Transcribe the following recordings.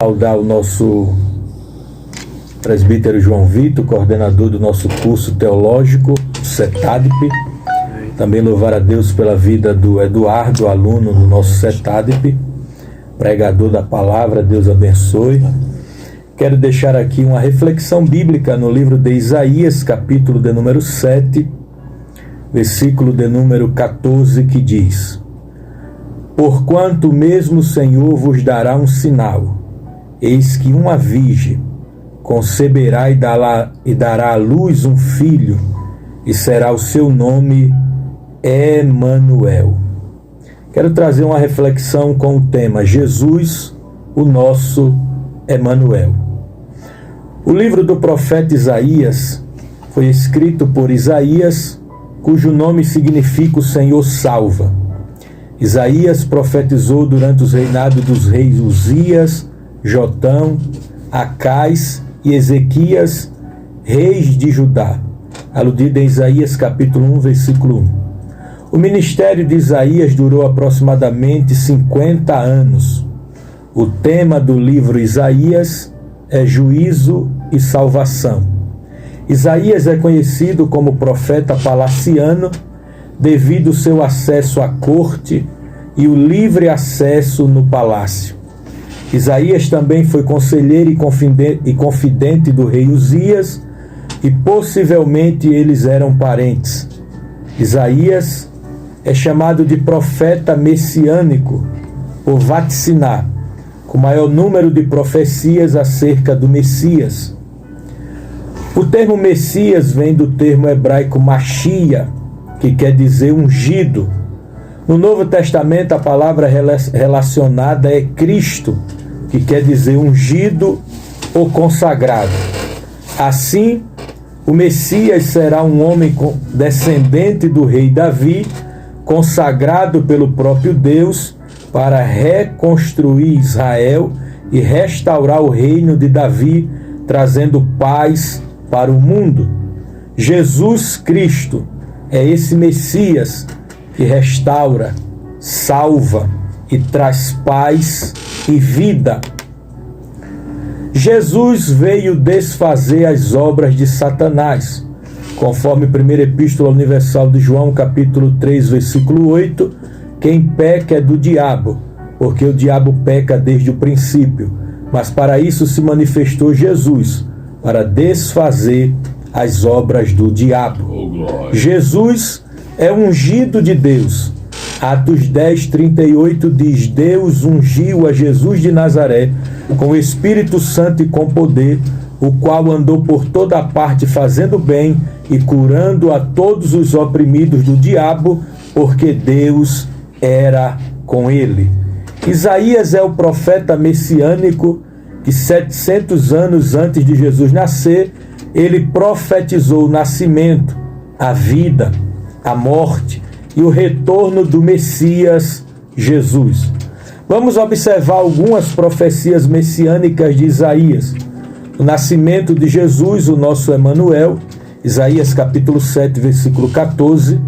Saudar o nosso presbítero João Vitor, coordenador do nosso curso teológico, CETADP. Também louvar a Deus pela vida do Eduardo, aluno do nosso CETADP, pregador da palavra. Deus abençoe. Quero deixar aqui uma reflexão bíblica no livro de Isaías, capítulo de número 7, versículo de número 14, que diz: Porquanto mesmo o Senhor vos dará um sinal, eis que uma virgem conceberá e dará à luz um filho, e será o seu nome Emanuel. Quero trazer uma reflexão com o tema Jesus, o nosso Emanuel. O livro do profeta Isaías foi escrito por Isaías, cujo nome significa o Senhor salva. Isaías profetizou durante os reinados dos reis Uzias, Jotão, Acais e Ezequias, reis de Judá, aludido em Isaías capítulo 1, versículo 1. O ministério de Isaías durou aproximadamente 50 anos. O tema do livro Isaías é juízo e salvação. Isaías é conhecido como profeta palaciano devido ao seu acesso à corte e o livre acesso no palácio. Isaías também foi conselheiro e confidente do rei Uzias, e possivelmente eles eram parentes. Isaías é chamado de profeta messiânico por vaticinar, com maior número de profecias acerca do Messias. O termo Messias vem do termo hebraico Machia, que quer dizer ungido. No Novo Testamento, a palavra relacionada é Cristo, que quer dizer ungido ou consagrado. Assim, o Messias será um homem descendente do rei Davi, consagrado pelo próprio Deus para reconstruir Israel e restaurar o reino de Davi, trazendo paz para o mundo. Jesus Cristo é esse Messias que restaura, salva e traz paz e vida. Jesus veio desfazer as obras de Satanás, conforme 1ª Epístola Universal de João, capítulo 3, versículo 8, quem peca é do diabo, porque o diabo peca desde o princípio, mas para isso se manifestou Jesus, para desfazer as obras do diabo. Jesus é ungido de Deus. Atos 10, 38 diz: Deus ungiu a Jesus de Nazaré com o Espírito Santo e com poder, o qual andou por toda parte fazendo bem e curando a todos os oprimidos do diabo, porque Deus era com ele. Isaías é o profeta messiânico que 700 anos antes de Jesus nascer, ele profetizou o nascimento, a vida, a morte e o retorno do Messias Jesus. Vamos observar algumas profecias messiânicas de Isaías. O nascimento de Jesus, o nosso Emanuel, Isaías capítulo 7, versículo 14.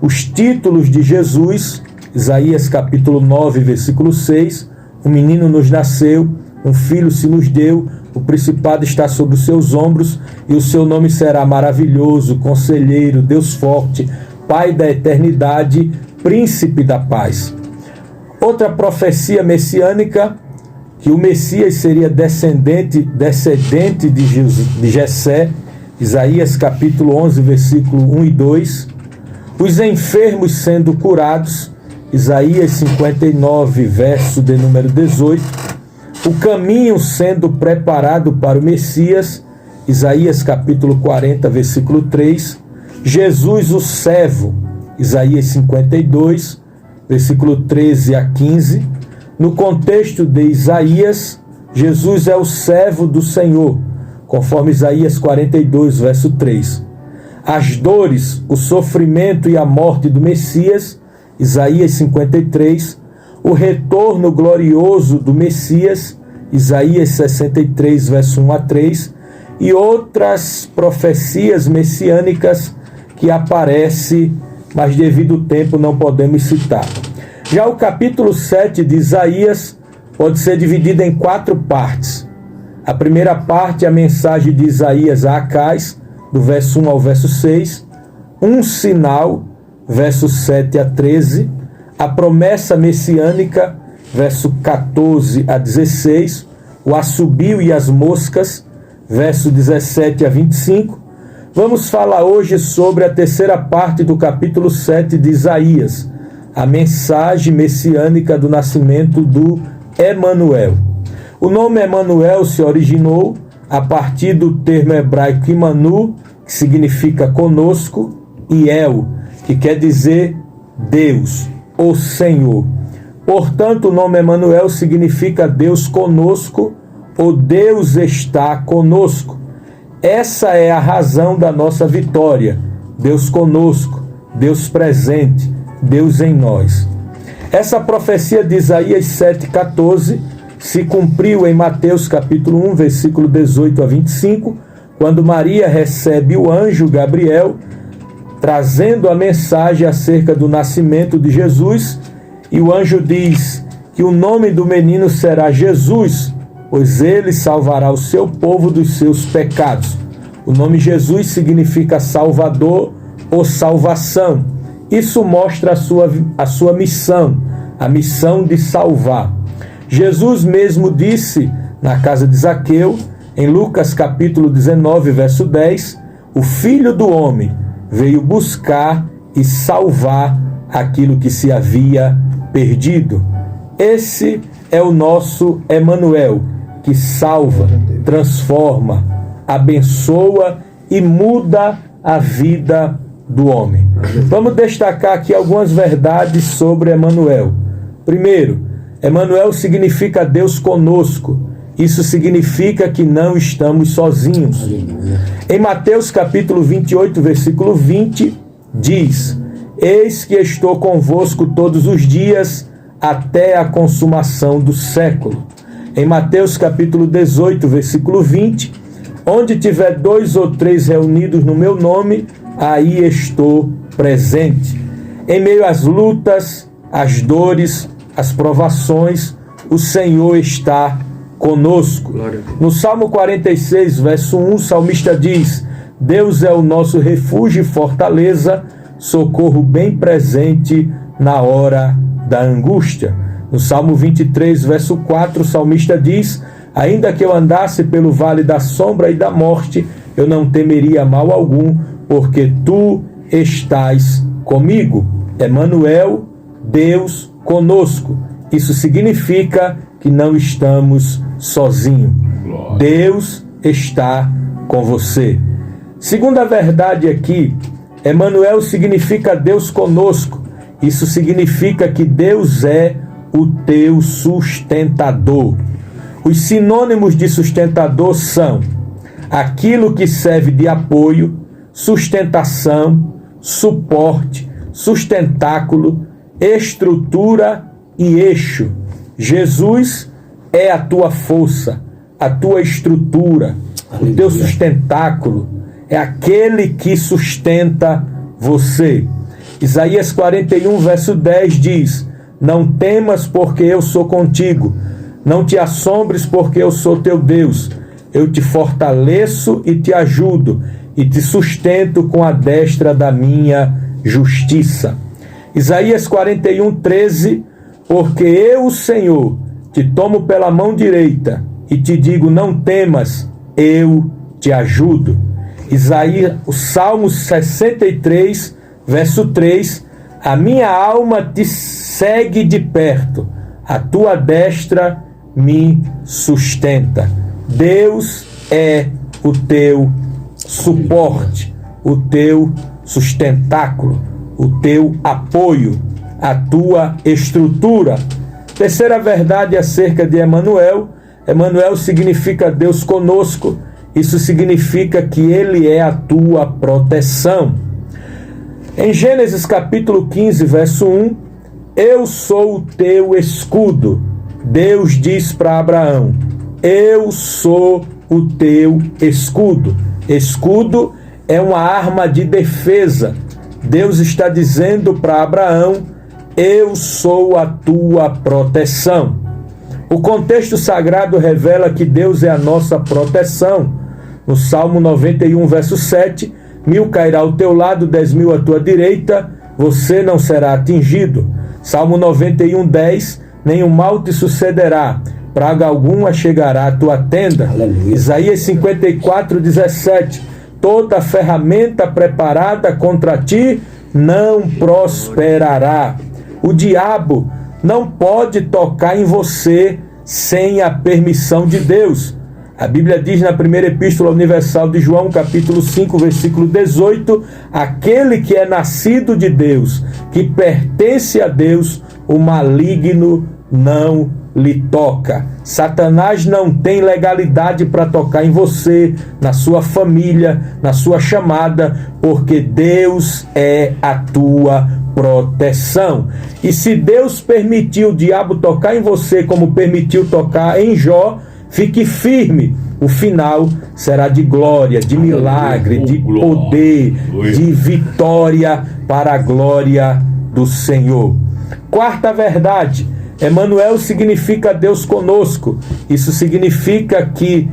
Os títulos de Jesus, Isaías capítulo 9, versículo 6. Um menino nos nasceu, um filho se nos deu, o principado está sobre os seus ombros, e o seu nome será maravilhoso, conselheiro, Deus forte, Pai da eternidade, príncipe da paz. Outra profecia messiânica, que o Messias seria descendente de Jessé, Isaías capítulo 11, versículo 1 e 2. Os enfermos sendo curados, Isaías 59, verso de número 18. O caminho sendo preparado para o Messias, Isaías capítulo 40, versículo 3. Jesus o servo, Isaías 52, versículo 13 a 15. No contexto de Isaías, Jesus é o servo do Senhor, conforme Isaías 42, verso 3. As dores, o sofrimento e a morte do Messias, Isaías 53. O retorno glorioso do Messias, Isaías 63, verso 1 a 3. E outras profecias messiânicas que aparecem, mas devido ao tempo não podemos citar. Já o capítulo 7 de Isaías pode ser dividida em 4 partes. A primeira parte é a mensagem de Isaías a Acais, do verso 1 ao verso 6, um sinal, versos 7 a 13, a promessa messiânica, verso 14 a 16, o assobio e as moscas, verso 17 a 25. Vamos falar hoje sobre a terceira parte do capítulo 7 de Isaías, a mensagem messiânica do nascimento do Emanuel. O nome Emanuel se originou a partir do termo hebraico Imanu, que significa conosco, e El, que quer dizer Deus, ou Senhor. Portanto, o nome Emanuel significa Deus conosco, ou Deus está conosco. Essa é a razão da nossa vitória. Deus conosco, Deus presente, Deus em nós. Essa profecia de Isaías 7,14 se cumpriu em Mateus capítulo 1, versículo 18 a 25, quando Maria recebe o anjo Gabriel, trazendo a mensagem acerca do nascimento de Jesus, e o anjo diz que o nome do menino será Jesus, pois ele salvará o seu povo dos seus pecados. O nome Jesus significa Salvador ou salvação. Isso mostra a sua missão, a missão de salvar. Jesus mesmo disse na casa de Zaqueu, em Lucas capítulo 19, verso 10, o Filho do Homem veio buscar e salvar aquilo que se havia perdido. Esse é o nosso Emanuel, que salva, transforma, abençoa e muda a vida do homem. Vamos destacar aqui algumas verdades sobre Emanuel. Primeiro, Emanuel significa Deus conosco. Isso significa que não estamos sozinhos. Em Mateus capítulo 28, versículo 20, diz: Eis que estou convosco todos os dias até a consumação do século. Em Mateus capítulo 18, versículo 20, onde tiver 2 ou 3 reunidos no meu nome, aí estou presente. Em meio às lutas, às dores, às provações, o Senhor está conosco. No Salmo 46, verso 1, o salmista diz: Deus é o nosso refúgio e fortaleza, socorro bem presente na hora da angústia. No Salmo 23, verso 4, o salmista diz: ainda que eu andasse pelo vale da sombra e da morte, eu não temeria mal algum, porque tu estás comigo. Emanuel, Deus conosco. Isso significa que não estamos sozinhos. Deus está com você. Segunda verdade aqui, Emanuel significa Deus conosco. Isso significa que Deus é o teu sustentador. Os sinônimos de sustentador são aquilo que serve de apoio, sustentação, suporte, sustentáculo, estrutura e eixo. Jesus é a tua força, a tua estrutura, o teu sustentáculo, é aquele que sustenta você. Isaías 41, verso 10 diz: não temas, porque eu sou contigo. Não te assombres, porque eu sou teu Deus. Eu te fortaleço e te ajudo, e te sustento com a destra da minha justiça. Isaías 41, 13: porque eu, o Senhor, te tomo pela mão direita, e te digo, não temas, eu te ajudo. O Salmo 63, verso 3: a minha alma te segue de perto, a tua destra me sustenta. Deus é o teu suporte, o teu sustentáculo, o teu apoio, a tua estrutura. Terceira verdade acerca de Emanuel: Emanuel significa Deus conosco. Isso significa que Ele é a tua proteção. Em Gênesis capítulo 15, verso 1, eu sou o teu escudo. Deus diz para Abraão: eu sou o teu escudo. Escudo é uma arma de defesa. Deus está dizendo para Abraão: eu sou a tua proteção. O contexto sagrado revela que Deus é a nossa proteção. No Salmo 91, verso 7, 1000 cairá ao teu lado, 10.000 à tua direita, você não será atingido. Salmo 91, 10, nenhum mal te sucederá, praga alguma chegará à tua tenda. Aleluia. Isaías 54, 17, toda ferramenta preparada contra ti não prosperará. O diabo não pode tocar em você sem a permissão de Deus. A Bíblia diz na primeira epístola universal de João, capítulo 5, versículo 18, aquele que é nascido de Deus, que pertence a Deus, o maligno não lhe toca. Satanás não tem legalidade para tocar em você, na sua família, na sua chamada, porque Deus é a tua proteção. E se Deus permitiu o diabo tocar em você, como permitiu tocar em Jó, fique firme. O final será de glória, de milagre, de poder, de vitória para a glória do Senhor. Quarta verdade: Emanuel significa Deus conosco. Isso significa que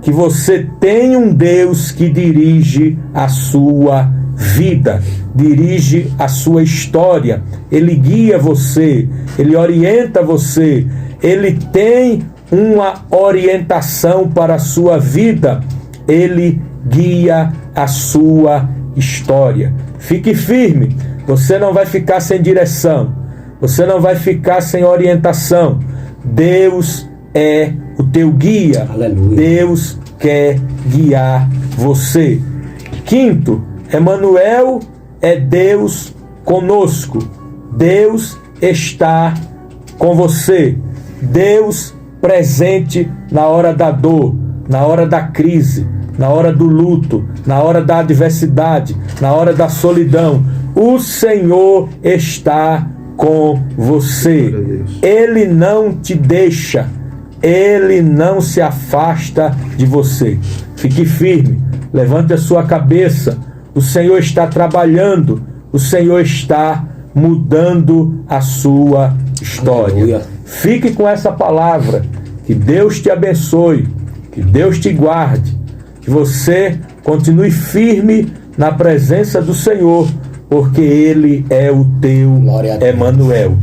você tem um Deus que dirige a sua vida, dirige a sua história. Ele guia você, ele orienta você, ele tem uma orientação para a sua vida, ele guia a sua história. Fique firme, você não vai ficar sem direção, você não vai ficar sem orientação. Deus é o teu guia. Aleluia. Deus quer guiar você. Quinto, Emanuel é Deus conosco. Deus está com você. Deus presente na hora da dor, na hora da crise, na hora do luto, na hora da adversidade, na hora da solidão. O Senhor está com você. Ele não te deixa, ele não se afasta de você. Fique firme, levante a sua cabeça. O Senhor está trabalhando, o Senhor está mudando a sua história. Aleluia. Fique com essa palavra. Que Deus te abençoe, que Deus te guarde, que você continue firme na presença do Senhor, porque Ele é o teu Emanuel.